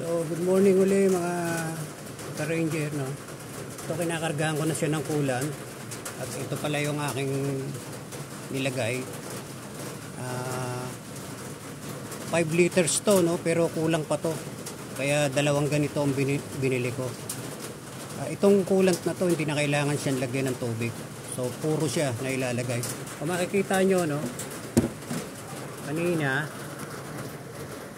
So, good morning uli mga ka-ranger, no? Ito, kinakargahan ko na siya ng kulan. At ito pala yung aking nilagay. 5 liters to, no? Pero kulang pa to. Kaya dalawang ganito ang binili ko. Itong coolant na to, hindi na kailangan siyang lagyan ng tubig. So, puro siya na ilalagay. Kung makikita nyo, no? Kanina,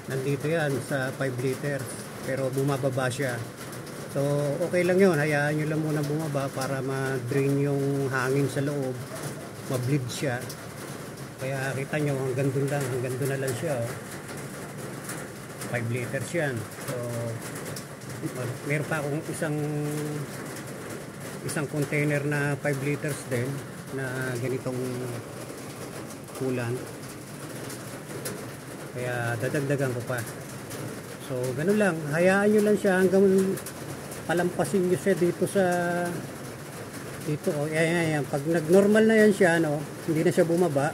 nandito yan sa 5 liters, pero bumababa siya. So okay lang yun, hayaan nyo lang muna bumaba para ma-drain yung hangin sa loob, ma-bleed siya. Kaya kita nyo, hanggang dun na lang siya, oh. 5 liters yan. So meron pa akong isang container na 5 liters din na ganitong coolant. Kaya dadagdagan ko pa. So ganun lang, hayaan nyo lang siya hanggang palampasin nyo siya dito oh, yan. Pag nag normal na yan siya, no, hindi na siya bumaba,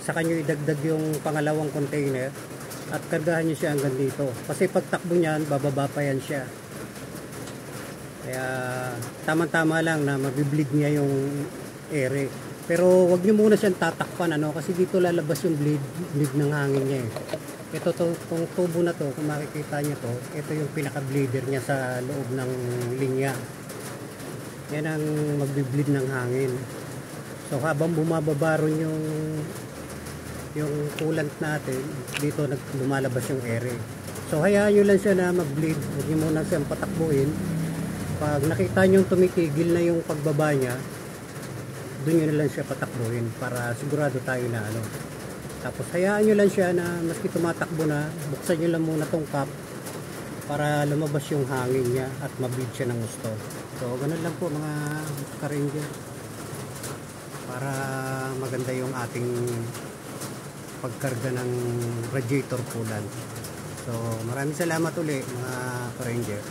saka nyo idagdag yung pangalawang container at kargahan nyo siya hanggang dito, kasi pag takbo nyan bababa pa yan siya. Kaya tama-tama lang na mabibleed niya yung ere. Pero wag niyo muna siyang tatakpan, ano, kasi dito lalabas yung bleed ng hangin niya eh. Ito tong tubo na to, kung makikita niyo to, ito yung pinaka-bleeder niya sa loob ng linya. Yan ang magbi-bleed ng hangin. So habang bumababa ron yung coolant natin, dito lumalabas yung ere. So hayaan niyo lang siya na mag-bleed, wag niyo muna siyang patakbuhin. Pag nakita niyo tumitigil na yung pagbaba niya, doon nyo na lang siya patakbuhin para sigurado tayo na ano. Tapos hayaan nyo lang siya na maski tumatakbo na, buksan nyo lang muna tong cap para lumabas yung hangin niya at mableed siya ng gusto. So ganun lang po mga ka-ranger, para maganda yung ating pagkarga ng radiator coolant. So maraming salamat ulit mga ka-ranger.